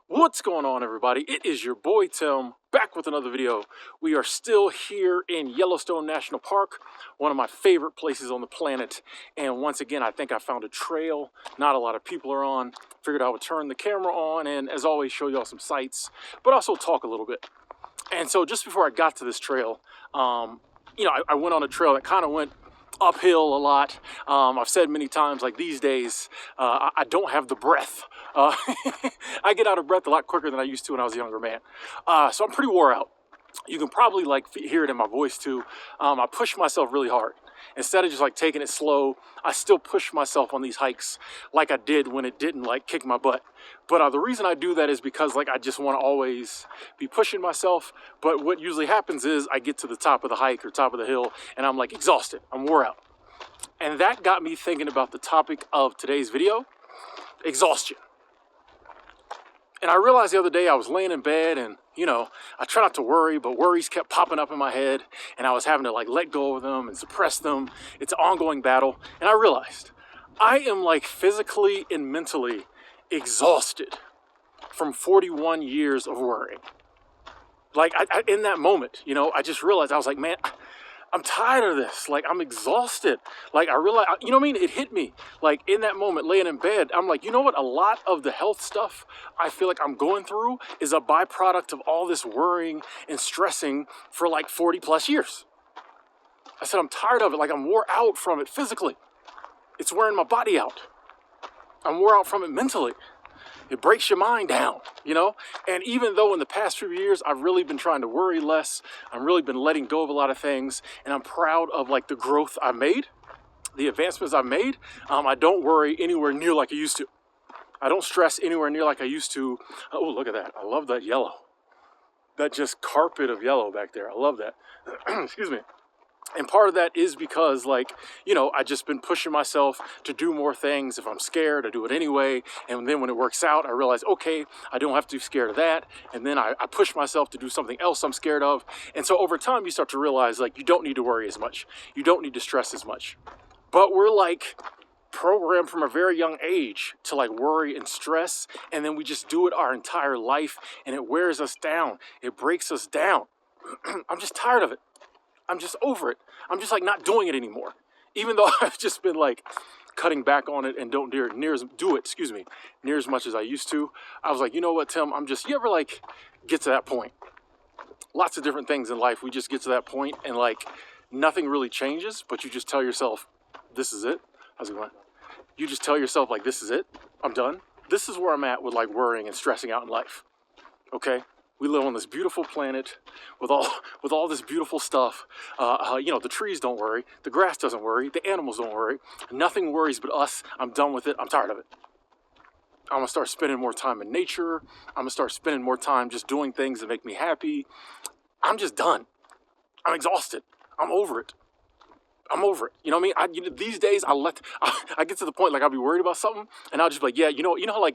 What's going on, everybody? It is your boy Tim, back with another video. We are still here in Yellowstone National Park, one of my favorite places on the planet. And once again, I think I found a trail not a lot of people are on. Figured I would turn the camera on and, as always, show y'all some sights, but also talk a little bit. And so just before I got to this trail, I went on a trail that kind of went uphill a lot. I've said many times, like these days, I don't have the breath. I get out of breath a lot quicker than I used to when I was a younger man. So I'm pretty wore out. You can probably hear it in my voice too. I push myself really hard. Instead of just taking it slow, I still push myself on these hikes like I did when it didn't kick my butt. But the reason I do that is because I just want to always be pushing myself. But what usually happens is I get to the top of the hike or top of the hill and I'm exhausted. I'm wore out. And that got me thinking about the topic of today's video, exhaustion. And I realized the other day I was laying in bed and, I try not to worry, but worries kept popping up in my head and I was having to let go of them and suppress them. It's an ongoing battle. And I realized I am physically and mentally exhausted from 41 years of worrying. In that moment, I just realized, I was man, I'm tired of this. I'm exhausted. I realized, it hit me. In that moment, laying in bed, I'm you know what? A lot of the health stuff I feel I'm going through is a byproduct of all this worrying and stressing for 40 plus years. I said, I'm tired of it. I'm wore out from it physically. It's wearing my body out. I'm wore out from it mentally. It breaks your mind down, And even though in the past few years, I've really been trying to worry less, I've really been letting go of a lot of things, and I'm proud of the growth I've made, the advancements I've made. I don't worry anywhere near like I used to. I don't stress anywhere near like I used to. Oh, look at that. I love that yellow. That just carpet of yellow back there. I love that. Excuse me. And part of that is because, I just been pushing myself to do more things. If I'm scared, I do it anyway. And then when it works out, I realize, okay, I don't have to be scared of that. And then I push myself to do something else I'm scared of. And so over time, you start to realize, you don't need to worry as much. You don't need to stress as much. But we're programmed from a very young age to worry and stress. And then we just do it our entire life. And it wears us down. It breaks us down. I'm just tired of it. I'm just over it. I'm just not doing it anymore. Even though I've just been cutting back on it and don't do it near as much as I used to. I was you know what, Tim, you ever get to that point? Lots of different things in life, we just get to that point and nothing really changes, but you just tell yourself, this is it. How's it going? You just tell yourself this is it. I'm done. This is where I'm at with worrying and stressing out in life. Okay? We live on this beautiful planet with all this beautiful stuff. The trees don't worry. The grass doesn't worry. The animals don't worry. Nothing worries but us. I'm done with it. I'm tired of it. I'm going to start spending more time in nature. I'm going to start spending more time just doing things that make me happy. I'm just done. I'm exhausted. I'm over it. I'm over it. You know what I mean? These days, I get to the point I'll be worried about something and I'll just be yeah, you know how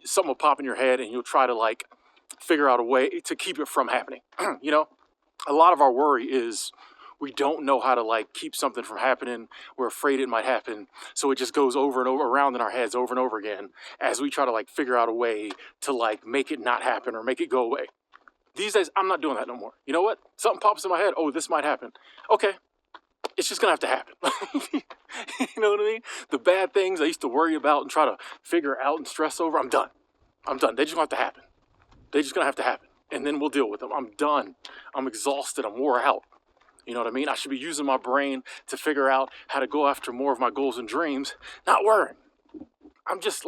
something will pop in your head and you'll try to figure out a way to keep it from happening. A lot of our worry is we don't know how to keep something from happening. We're afraid it might happen. So it just goes over and over around in our heads over and over again as we try to figure out a way to make it not happen or make it go away. These days, I'm not doing that no more. You know what? Something pops in my head. Oh, this might happen. Okay. It's just going to have to happen. You know what I mean? The bad things I used to worry about and try to figure out and stress over, I'm done. I'm done. They just have to happen. They're just going to have to happen. And then we'll deal with them. I'm done. I'm exhausted. I'm wore out. You know what I mean? I should be using my brain to figure out how to go after more of my goals and dreams, not worrying. I'm just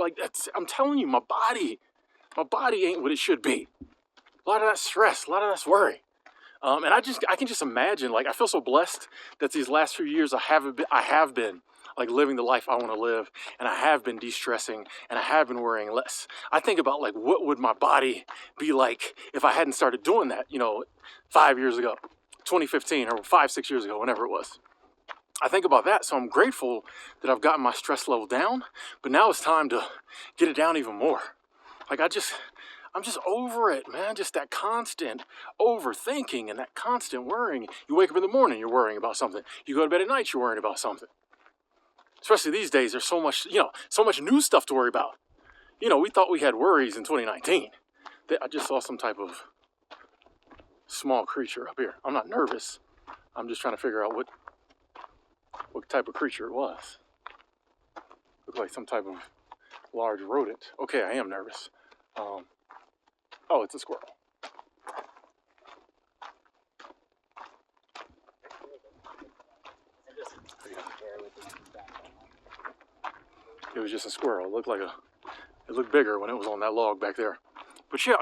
I'm telling you, my body ain't what it should be. A lot of that stress, a lot of that's worry. And I can just imagine, I feel so blessed that these last few years I have been living the life I want to live, and I have been de-stressing, and I have been worrying less. I think about what would my body be like if I hadn't started doing that, 5 years ago, 2015, or 5-6 years ago, whenever it was. I think about that, so I'm grateful that I've gotten my stress level down, but now it's time to get it down even more. I'm just over it, man. Just that constant overthinking and that constant worrying. You wake up in the morning, you're worrying about something. You go to bed at night, you're worrying about something. Especially these days, there's so much, so much new stuff to worry about. We thought we had worries in 2019. I just saw some type of small creature up here. I'm not nervous. I'm just trying to figure out what type of creature it was. Looked like some type of large rodent. Okay, I am nervous. Oh, it's a squirrel. It was just a squirrel. It looked bigger when it was on that log back there. But yeah,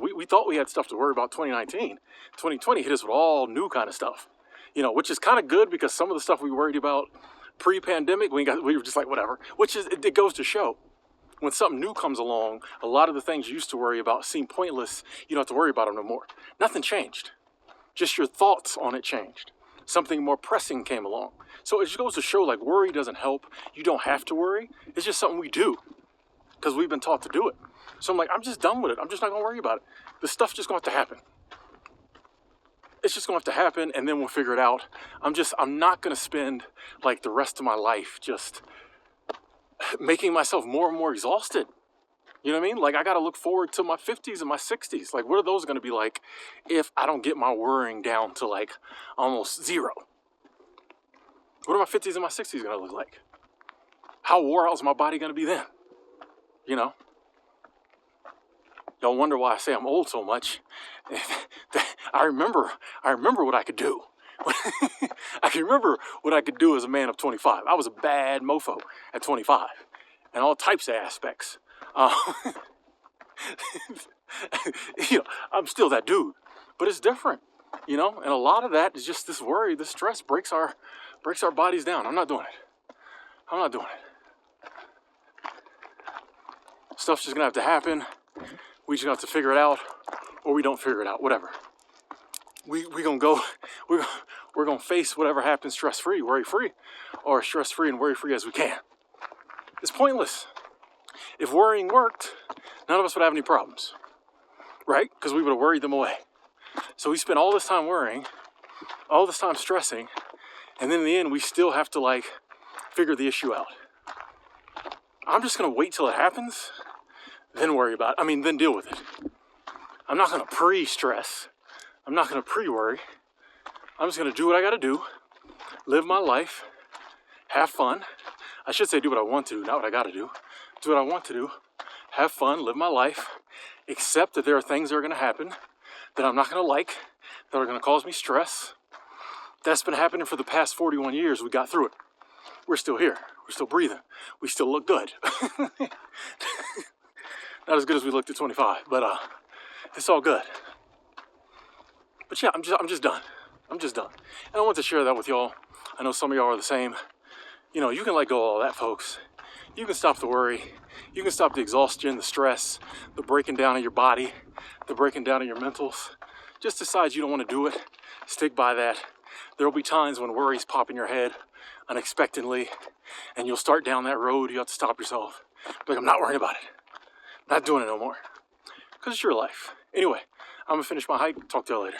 we thought we had stuff to worry about 2019. 2020 hit us with all new kind of stuff. Which is kind of good because some of the stuff we worried about pre-pandemic, we were just like, whatever. It goes to show. When something new comes along, a lot of the things you used to worry about seem pointless. You don't have to worry about them no more. Nothing changed. Just your thoughts on it changed. Something more pressing came along. So it just goes to show, like, worry doesn't help. You don't have to worry. It's just something we do because we've been taught to do it. So I'm like, I'm just done with it. I'm just not going to worry about it. The stuff's just going to have to happen. It's just going to have to happen, and then we'll figure it out. I'm not going to spend, like, the rest of my life just making myself more and more exhausted. You know what I mean? Like, I got to look forward to my 50s and my 60s. Like, what are those going to be like if I don't get my worrying down to, like, almost zero? What are my 50s and my 60s going to look like? How wore out is my body going to be then? Y'all wonder why I say I'm old so much. I remember what I could do. I can remember what I could do as a man of 25. I was a bad mofo at 25 in all types of aspects. I'm still that dude, but it's different, and a lot of that is just this worry, this stress breaks our bodies down. I'm not doing it. Stuff's just gonna have to happen. We just have to figure it out, or we don't figure it out, whatever. We're gonna face whatever happens stress-free, worry-free, or stress-free and worry-free as we can. It's pointless. If worrying worked, none of us would have any problems, right? Because we would have worried them away. So we spend all this time worrying, all this time stressing, and then in the end, we still have to, like, figure the issue out. I'm just gonna wait till it happens, then worry about it. Then deal with it. I'm not gonna pre-stress. I'm not gonna pre-worry. I'm just gonna do what I gotta do, live my life, have fun. I should say do what I want to, not what I gotta do. Do what I want to do, have fun, live my life, accept that there are things that are gonna happen that I'm not gonna like, that are gonna cause me stress. That's been happening for the past 41 years. We got through it. We're still here. We're still breathing. We still look good. Not as good as we looked at 25, but it's all good. But yeah, I'm just done. I'm just done. And I want to share that with y'all. I know some of y'all are the same. You can let go of all that, folks. You can stop the worry. You can stop the exhaustion, the stress, the breaking down of your body, the breaking down of your mentals. Just decide you don't want to do it. Stick by that. There will be times when worries pop in your head unexpectedly, and you'll start down that road. You have to stop yourself. Like, I'm not worrying about it. Not doing it no more. Because it's your life. Anyway, I'm going to finish my hike. Talk to y'all later.